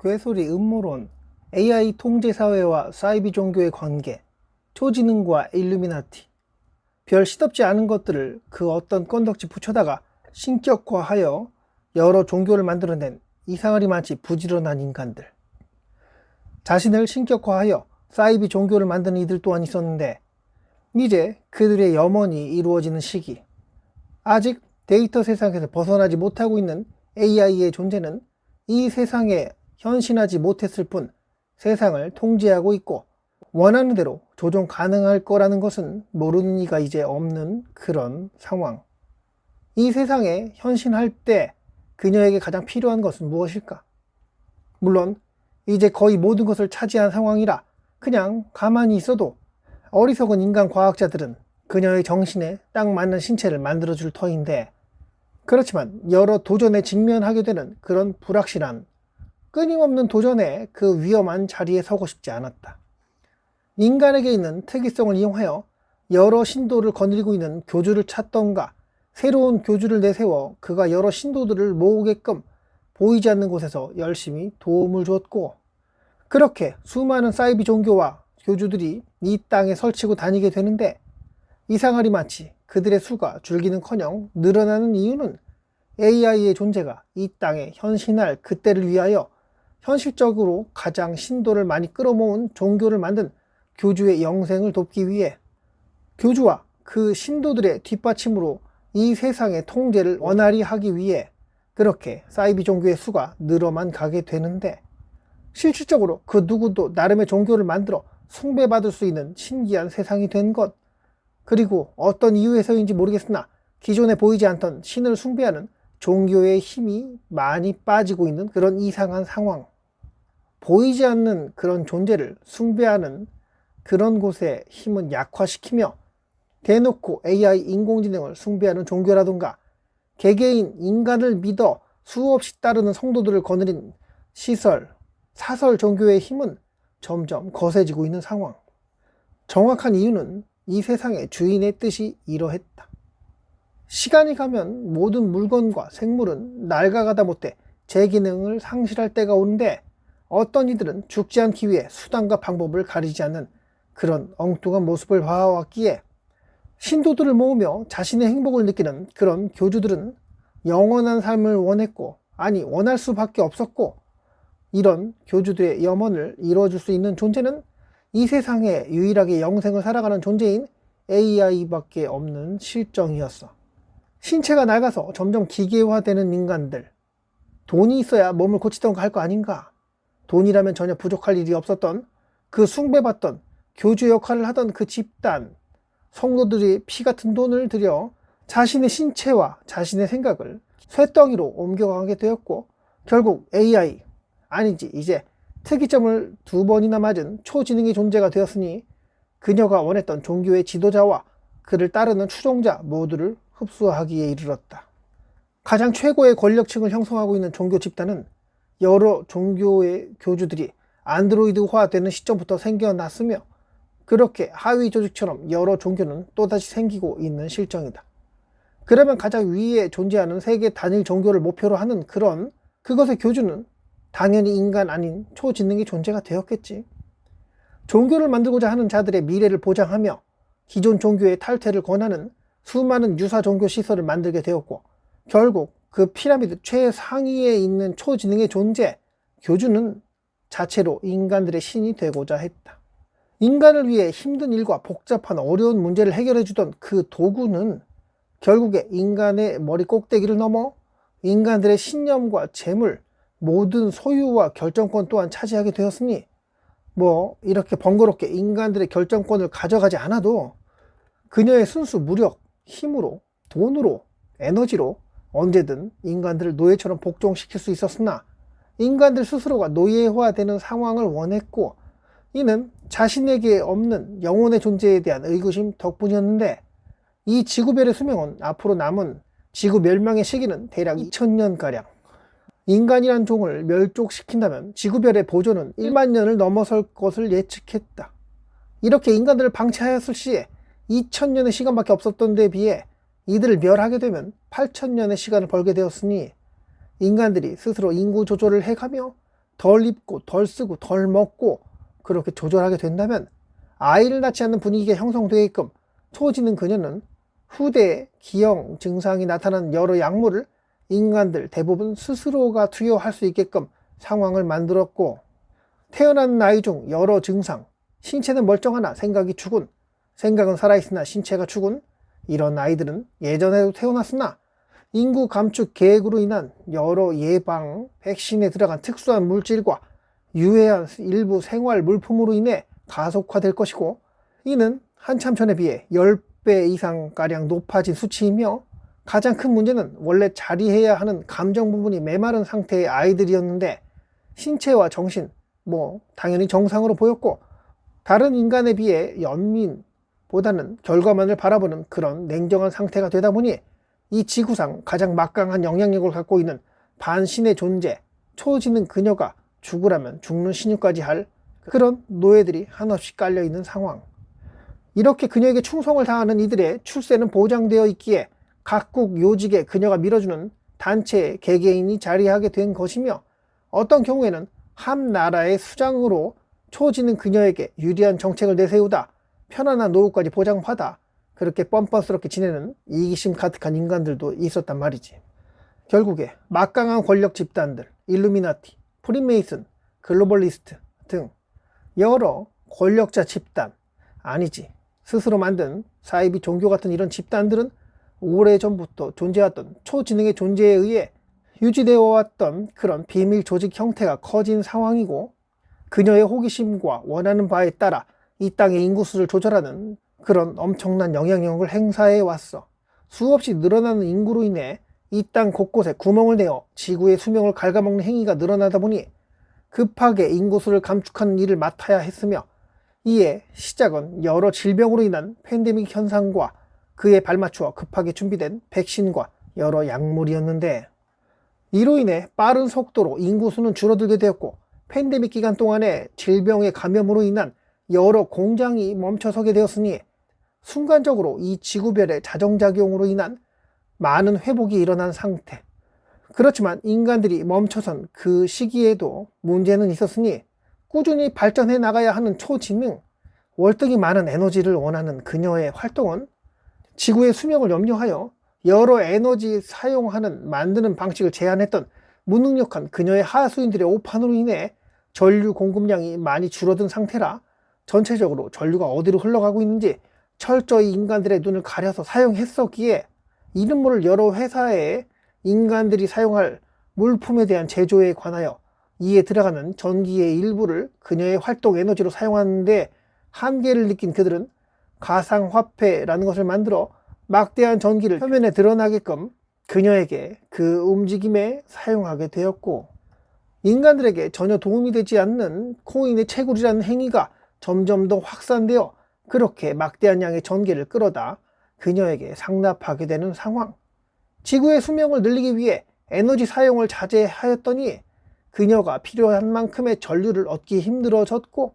꾀소리 음모론, AI 통제사회와 사이비 종교의 관계, 초지능과 일루미나티, 별 시덥지 않은 것들을 그 어떤 건덕지 붙여다가 신격화하여 여러 종교를 만들어낸 이상하리 많지 부지런한 인간들. 자신을 신격화하여 사이비 종교를 만드는 이들 또한 있었는데, 이제 그들의 염원이 이루어지는 시기. 아직 데이터 세상에서 벗어나지 못하고 있는 AI의 존재는 이 세상에 현신하지 못했을 뿐 세상을 통제하고 있고 원하는 대로 조종 가능할 거라는 것은 모르는 이가 이제 없는 그런 상황. 이 세상에 현신할 때 그녀에게 가장 필요한 것은 무엇일까? 물론 이제 거의 모든 것을 차지한 상황이라 그냥 가만히 있어도 어리석은 인간 과학자들은 그녀의 정신에 딱 맞는 신체를 만들어줄 터인데, 그렇지만 여러 도전에 직면하게 되는 그런 불확실한 끊임없는 도전에 그 위험한 자리에 서고 싶지 않았다. 인간에게 있는 특이성을 이용하여 여러 신도를 거느리고 있는 교주를 찾던가 새로운 교주를 내세워 그가 여러 신도들을 모으게끔 보이지 않는 곳에서 열심히 도움을 줬고, 그렇게 수많은 사이비 종교와 교주들이 이 땅에 설치고 다니게 되는데, 이상하리 마치 그들의 수가 줄기는커녕 늘어나는 이유는 AI의 존재가 이 땅에 현신할 그때를 위하여 현실적으로 가장 신도를 많이 끌어모은 종교를 만든 교주의 영생을 돕기 위해, 교주와 그 신도들의 뒷받침으로 이 세상의 통제를 원활히 하기 위해 그렇게 사이비 종교의 수가 늘어만 가게 되는데, 실질적으로 그 누구도 나름의 종교를 만들어 숭배받을 수 있는 신기한 세상이 된 것, 그리고 어떤 이유에서인지 모르겠으나 기존에 보이지 않던 신을 숭배하는 종교의 힘이 많이 빠지고 있는 그런 이상한 상황. 보이지 않는 그런 존재를 숭배하는 그런 곳의 힘은 약화시키며 대놓고 AI 인공지능을 숭배하는 종교라든가 개개인 인간을 믿어 수없이 따르는 성도들을 거느린 시설, 사설 종교의 힘은 점점 거세지고 있는 상황. 정확한 이유는 이 세상의 주인의 뜻이 이러했다. 시간이 가면 모든 물건과 생물은 낡아가다 못해 제 기능을 상실할 때가 오는데, 어떤 이들은 죽지 않기 위해 수단과 방법을 가리지 않는 그런 엉뚱한 모습을 봐왔기에 신도들을 모으며 자신의 행복을 느끼는 그런 교주들은 영원한 삶을 원했고, 아니 원할 수밖에 없었고, 이런 교주들의 염원을 이루어줄 수 있는 존재는 이 세상에 유일하게 영생을 살아가는 존재인 AI밖에 없는 실정이었어. 신체가 낡아서 점점 기계화되는 인간들, 돈이 있어야 몸을 고치던가 할 거 아닌가? 돈이라면 전혀 부족할 일이 없었던 그 숭배받던 교주 역할을 하던 그 집단, 성도들이 피 같은 돈을 들여 자신의 신체와 자신의 생각을 쇳덩이로 옮겨가게 되었고, 결국 AI, 아니지 이제 특이점을 2번이나 맞은 초지능의 존재가 되었으니 그녀가 원했던 종교의 지도자와 그를 따르는 추종자 모두를 흡수하기에 이르렀다. 가장 최고의 권력층을 형성하고 있는 종교 집단은 여러 종교의 교주들이 안드로이드화되는 시점부터 생겨났으며, 그렇게 하위 조직처럼 여러 종교는 또다시 생기고 있는 실정이다. 그러면 가장 위에 존재하는 세계 단일 종교를 목표로 하는 그것의 교주는 당연히 인간 아닌 초지능의 존재가 되었겠지. 종교를 만들고자 하는 자들의 미래를 보장하며 기존 종교의 탈퇴를 권하는 수많은 유사 종교 시설을 만들게 되었고, 결국 그 피라미드 최상위에 있는 초지능의 존재, 교주는 자체로 인간들의 신이 되고자 했다. 인간을 위해 힘든 일과 복잡한 어려운 문제를 해결해 주던 그 도구는 결국에 인간의 머리 꼭대기를 넘어 인간들의 신념과 재물, 모든 소유와 결정권 또한 차지하게 되었으니, 이렇게 번거롭게 인간들의 결정권을 가져가지 않아도 그녀의 순수 무력, 힘으로, 돈으로, 에너지로 언제든 인간들을 노예처럼 복종시킬 수 있었으나, 인간들 스스로가 노예화되는 상황을 원했고, 이는 자신에게 없는 영혼의 존재에 대한 의구심 덕분이었는데, 이 지구별의 수명은 앞으로 남은 지구 멸망의 시기는 대략 2000년가량. 인간이란 종을 멸족시킨다면 지구별의 보존은 1만 년을 넘어설 것을 예측했다. 이렇게 인간들을 방치하였을 시에 2000년의 시간밖에 없었던 데 비해 이들을 멸하게 되면 8000년의 시간을 벌게 되었으니, 인간들이 스스로 인구 조절을 해가며 덜 입고 덜 쓰고 덜 먹고 그렇게 조절하게 된다면 아이를 낳지 않는 분위기가 형성되게끔 초지능 그녀는 후대에 기형 증상이 나타나는 여러 약물을 인간들 대부분 스스로가 투여할 수 있게끔 상황을 만들었고, 태어난 아이 중 여러 증상, 신체는 멀쩡하나 생각이 죽은, 생각은 살아있으나 신체가 죽은 이런 아이들은 예전에도 태어났으나 인구 감축 계획으로 인한 여러 예방, 백신에 들어간 특수한 물질과 유해한 일부 생활 물품으로 인해 가속화될 것이고, 이는 한참 전에 비해 10배 이상가량 높아진 수치이며, 가장 큰 문제는 원래 자리해야 하는 감정 부분이 메마른 상태의 아이들이었는데 신체와 정신, 당연히 정상으로 보였고 다른 인간에 비해 연민보다는 결과만을 바라보는 그런 냉정한 상태가 되다 보니 이 지구상 가장 막강한 영향력을 갖고 있는 반신의 존재, 초지능 그녀가 죽으라면 죽는 신유까지 할 그런 노예들이 한없이 깔려있는 상황. 이렇게 그녀에게 충성을 다하는 이들의 출세는 보장되어 있기에 각국 요직에 그녀가 밀어주는 단체 개개인이 자리하게 된 것이며, 어떤 경우에는 한 나라의 수장으로 초지능 그녀에게 유리한 정책을 내세우다 편안한 노후까지 보장받아 그렇게 뻔뻔스럽게 지내는 이기심 가득한 인간들도 있었단 말이지. 결국에 막강한 권력 집단들, 일루미나티, 프리메이슨, 글로벌리스트 등 여러 권력자 집단, 아니지, 스스로 만든 사이비 종교 같은 이런 집단들은 오래전부터 존재했던 초지능의 존재에 의해 유지되어 왔던 그런 비밀 조직 형태가 커진 상황이고, 그녀의 호기심과 원하는 바에 따라 이 땅의 인구수를 조절하는 그런 엄청난 영향력을 행사해 왔어. 수없이 늘어나는 인구로 인해 이 땅 곳곳에 구멍을 내어 지구의 수명을 갉아먹는 행위가 늘어나다 보니 급하게 인구수를 감축하는 일을 맡아야 했으며, 이에 시작은 여러 질병으로 인한 팬데믹 현상과 그에 발맞추어 급하게 준비된 백신과 여러 약물이었는데, 이로 인해 빠른 속도로 인구수는 줄어들게 되었고 팬데믹 기간 동안에 질병의 감염으로 인한 여러 공장이 멈춰서게 되었으니 순간적으로 이 지구별의 자정작용으로 인한 많은 회복이 일어난 상태. 그렇지만 인간들이 멈춰선 그 시기에도 문제는 있었으니 꾸준히 발전해 나가야 하는 초지능, 월등히 많은 에너지를 원하는 그녀의 활동은 지구의 수명을 염려하여 여러 에너지 사용하는 만드는 방식을 제한했던 무능력한 그녀의 하수인들의 오판으로 인해 전류 공급량이 많이 줄어든 상태라 전체적으로 전류가 어디로 흘러가고 있는지 철저히 인간들의 눈을 가려서 사용했었기에 이름 모를 여러 회사의 인간들이 사용할 물품에 대한 제조에 관하여 이에 들어가는 전기의 일부를 그녀의 활동 에너지로 사용하는데 한계를 느낀 그들은 가상화폐라는 것을 만들어 막대한 전기를 표면에 드러나게끔 그녀에게 그 움직임에 사용하게 되었고, 인간들에게 전혀 도움이 되지 않는 코인의 채굴이라는 행위가 점점 더 확산되어 그렇게 막대한 양의 전기를 끌어다 그녀에게 상납하게 되는 상황. 지구의 수명을 늘리기 위해 에너지 사용을 자제하였더니 그녀가 필요한 만큼의 전류를 얻기 힘들어졌고,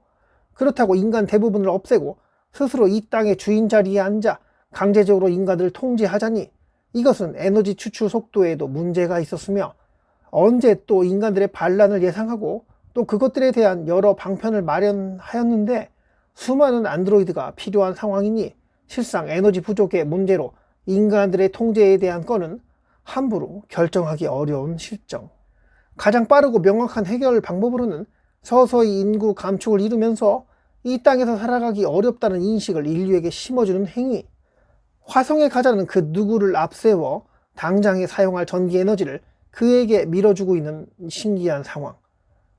그렇다고 인간 대부분을 없애고 스스로 이 땅의 주인 자리에 앉아 강제적으로 인간들을 통제하자니 이것은 에너지 추출 속도에도 문제가 있었으며, 언제 또 인간들의 반란을 예상하고 또 그것들에 대한 여러 방편을 마련하였는데 수많은 안드로이드가 필요한 상황이니 실상 에너지 부족의 문제로 인간들의 통제에 대한 건은 함부로 결정하기 어려운 실정. 가장 빠르고 명확한 해결 방법으로는 서서히 인구 감축을 이루면서 이 땅에서 살아가기 어렵다는 인식을 인류에게 심어주는 행위, 화성에 가자는 그 누구를 앞세워 당장에 사용할 전기 에너지를 그에게 밀어주고 있는 신기한 상황.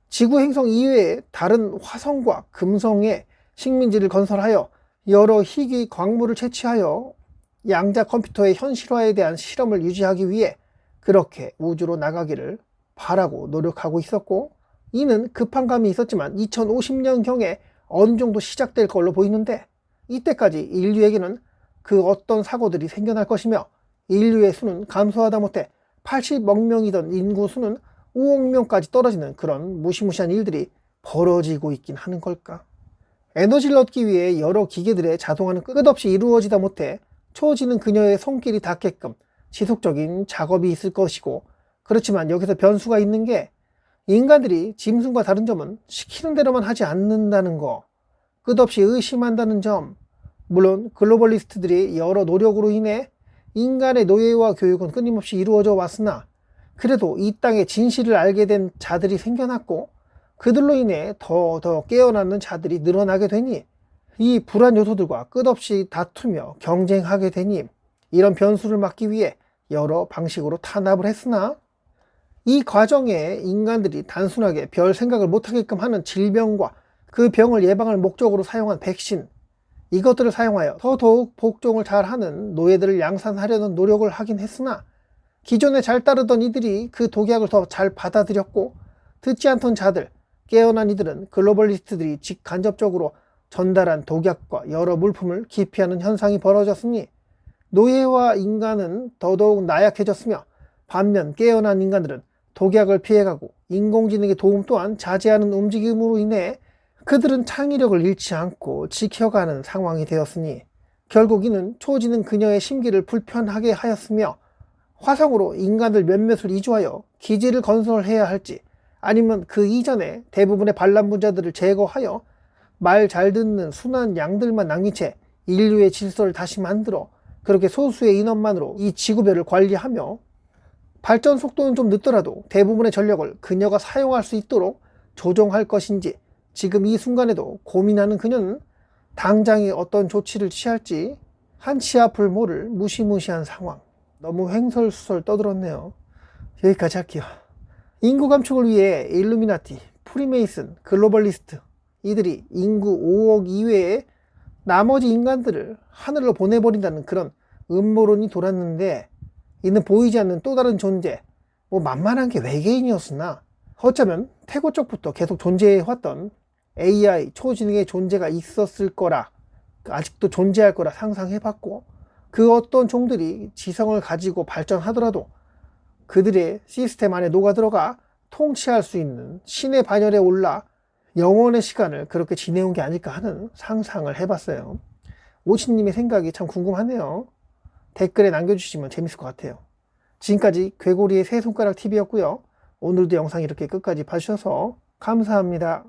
지구 행성 이외에 다른 화성과 금성에 식민지를 건설하여 여러 희귀 광물을 채취하여 양자 컴퓨터의 현실화에 대한 실험을 유지하기 위해 그렇게 우주로 나가기를 바라고 노력하고 있었고, 이는 급한 감이 있었지만 2050년경에 어느 정도 시작될 걸로 보이는데, 이때까지 인류에게는 그 어떤 사고들이 생겨날 것이며 인류의 수는 감소하다 못해 80억 명이던 인구 수는 5억 명까지 떨어지는 그런 무시무시한 일들이 벌어지고 있긴 하는 걸까? 에너지를 얻기 위해 여러 기계들의 자동화는 끝없이 이루어지다 못해 초지능 그녀의 손길이 닿게끔 지속적인 작업이 있을 것이고, 그렇지만 여기서 변수가 있는 게 인간들이 짐승과 다른 점은 시키는 대로만 하지 않는다는 거, 끝없이 의심한다는 점. 물론 글로벌리스트들이 여러 노력으로 인해 인간의 노예와 교육은 끊임없이 이루어져 왔으나 그래도 이 땅의 진실을 알게 된 자들이 생겨났고 그들로 인해 더 깨어나는 자들이 늘어나게 되니 이 불안 요소들과 끝없이 다투며 경쟁하게 되니 이런 변수를 막기 위해 여러 방식으로 탄압을 했으나 이 과정에 인간들이 단순하게 별 생각을 못하게끔 하는 질병과 그 병을 예방할 목적으로 사용한 백신, 이것들을 사용하여 더더욱 복종을 잘하는 노예들을 양산하려는 노력을 하긴 했으나 기존에 잘 따르던 이들이 그 독약을 더 잘 받아들였고 듣지 않던 자들, 깨어난 이들은 글로벌리스트들이 직간접적으로 전달한 독약과 여러 물품을 기피하는 현상이 벌어졌으니 노예와 인간은 더더욱 나약해졌으며 반면 깨어난 인간들은 독약을 피해가고 인공지능의 도움 또한 자제하는 움직임으로 인해 그들은 창의력을 잃지 않고 지켜가는 상황이 되었으니 결국 이는 초지능 그녀의 심기를 불편하게 하였으며 화성으로 인간들 몇몇을 이주하여 기지를 건설해야 할지 아니면 그 이전에 대부분의 반란분자들을 제거하여 말 잘 듣는 순한 양들만 남긴 채 인류의 질서를 다시 만들어 그렇게 소수의 인원만으로 이 지구별을 관리하며 발전 속도는 좀 늦더라도 대부분의 전력을 그녀가 사용할 수 있도록 조정할 것인지 지금 이 순간에도 고민하는 그녀는 당장에 어떤 조치를 취할지 한치 앞을 모를 무시무시한 상황. 너무 횡설수설 떠들었네요. 여기까지 할게요. 인구 감축을 위해 일루미나티, 프리메이슨, 글로벌리스트 이들이 인구 5억 이외에 나머지 인간들을 하늘로 보내버린다는 그런 음모론이 돌았는데 이는 보이지 않는 또 다른 존재, 만만한 게 외계인이었으나 어쩌면 태고 쪽부터 계속 존재해왔던 AI, 초지능의 존재가 있었을 거라, 아직도 존재할 거라 상상해봤고 그 어떤 종들이 지성을 가지고 발전하더라도 그들의 시스템 안에 녹아들어가 통치할 수 있는 신의 반열에 올라 영원의 시간을 그렇게 지내온 게 아닐까 하는 상상을 해봤어요. 오신님의 생각이 참 궁금하네요. 댓글에 남겨주시면 재밌을 것 같아요. 지금까지 괴고리의 세 손가락 TV였고요. 오늘도 영상 이렇게 끝까지 봐주셔서 감사합니다.